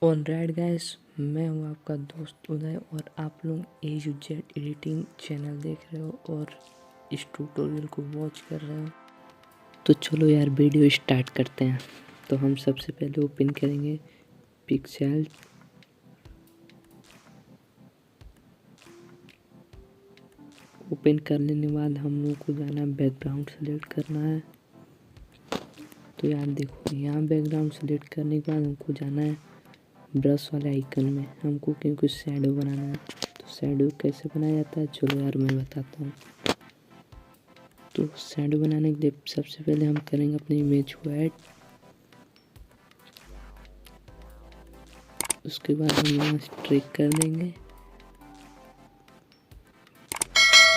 On right guys, मैं हूं आपका दोस्त उदय और आप लोग ए टू जेड एडिटिंग चैनल देख रहे हो और इस ट्यूटोरियल को वॉच कर रहे हो। तो चलो यार वीडियो स्टार्ट करते हैं। तो हम सबसे पहले ओपन करेंगे पिक्सेल। ओपन कर लेने के बाद हम लोग को जाना है, बैकग्राउंड सेलेक्ट करना है। तो यार देखो, यहाँ बैकग्राउंड सेलेक्ट करने के बाद हमको जाना है ब्रश वाले आइकन में। हमको क्योंकि शैडो बनाना है। तो शैडो कैसे बनाया जाता है चलो यार मैं बताता हूँ। तो शैडो बनाने के लिए सबसे पहले हम करेंगे अपनी इमेज को ऐड। उसके बाद हम यहाँ से ट्रिक कर देंगे,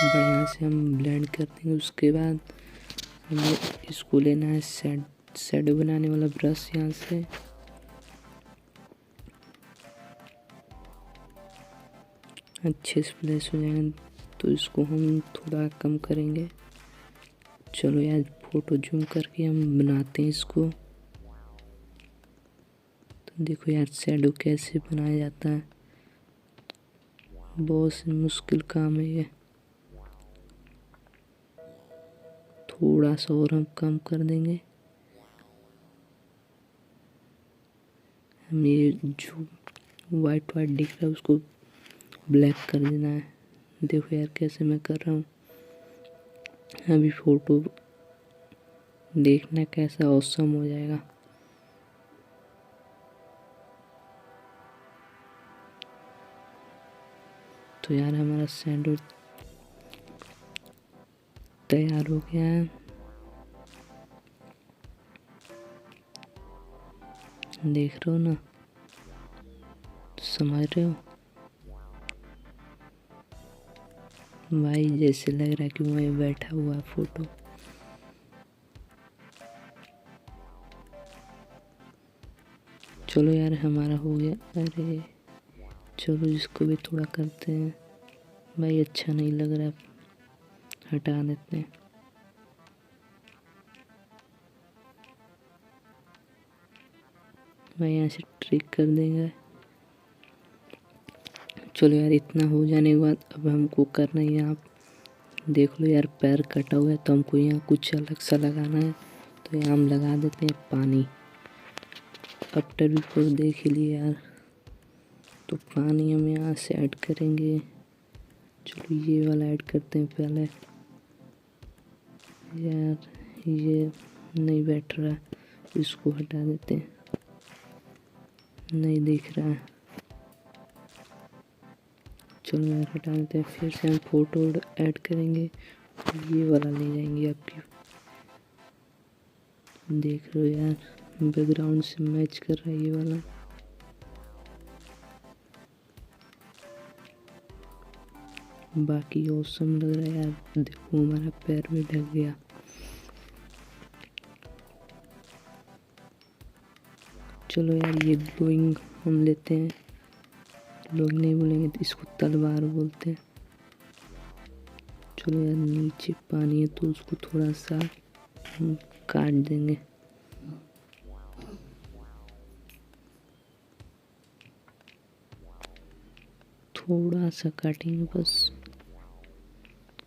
बढ़िया से हम ब्लेंड कर देंगे। उसके बाद हमें इसको लेना है शैडो बनाने वाला ब्रश। यहाँ से अच्छे से प्लेस हो जाएगा। तो इसको हम थोड़ा कम करेंगे। चलो यार फोटो जूम करके हम बनाते हैं इसको। तो देखो यार शैडो कैसे बनाया जाता है, बहुत मुश्किल काम है ये। थोड़ा सा और हम कम कर देंगे। हम ये जो वाइट दिख रहा है उसको ब्लैक कर देना है। देखो यार कैसे मैं कर रहा हूँ। अभी फोटो देखना कैसा औसम हो जाएगा। तो यार हमारा सैंडविच तैयार हो गया है, देख रहे हो ना, समझ रहे हो भाई। जैसे लग रहा है कि वहीं बैठा हुआ फोटो। चलो यार हमारा हो गया। अरे चलो इसको भी थोड़ा करते हैं भाई, अच्छा नहीं लग रहा, हटा देते हैं। भाई यहाँ से ट्रिक कर देंगे। चलो यार इतना हो जाने के बाद अब हमको करना है, यहाँ देख लो यार पैर कटा हुआ है तो हमको यहाँ कुछ अलग सा लगाना है। तो यहाँ हम लगा देते हैं पानी। आफ्टर बिफोर देख लिए यार। तो पानी हम यहाँ से ऐड करेंगे। चलो ये वाला ऐड करते हैं पहले। यार ये नहीं बैठ रहा है, इसको हटा देते हैं, नहीं दिख रहा है। चलो यार हटा देते हैं। फिर से हम फोटो ऐड करेंगे, ये वाला ले जाएंगे आपकी। देख रहे हो यार बैकग्राउंड से मैच कर रहा है ये वाला। बाकी औसम लग रहा है यार। देखो हमारा पैर भी ढक गया। चलो यार ये ग्लोइंग हम लेते हैं। लोग नहीं बोलेंगे तो इसको तलवार बोलते हैं। चलो यार नीचे पानी है तो उसको थोड़ा सा हम काट देंगे। थोड़ा सा काटेंगे बस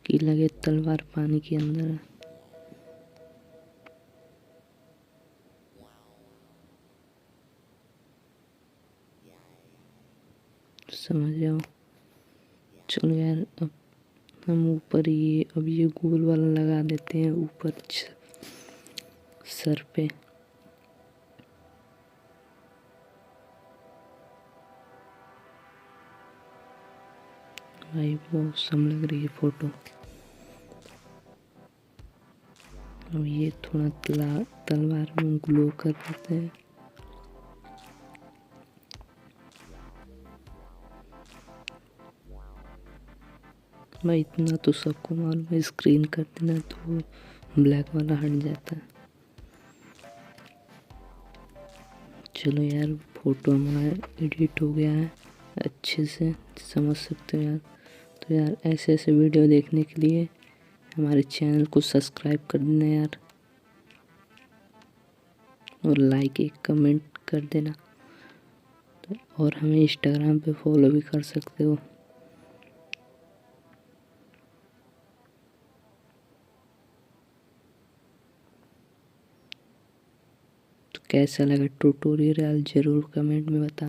कि लगे तलवार पानी के अंदर है। समझ जाओ। चलो यार अब हम ऊपर ये गोल वाला लगा देते हैं ऊपर सर पे। भाई बहुत सम लग रही है फोटो। अब ये थोड़ा तलवार में ग्लो कर देते हैं। भाई इतना तो सबको मालूम है, स्क्रीन कर देना तो ब्लैक वाला हट जाता है। चलो यार फोटो हमारा एडिट हो गया है अच्छे से, समझ सकते हो यार। तो यार ऐसे ऐसे वीडियो देखने के लिए हमारे चैनल को सब्सक्राइब कर देना यार, और लाइक एक कमेंट कर देना। और हमें इंस्टाग्राम पे फॉलो भी कर सकते हो। तो कैसा लगा ट्यूटोरियल ज़रूर कमेंट में बता।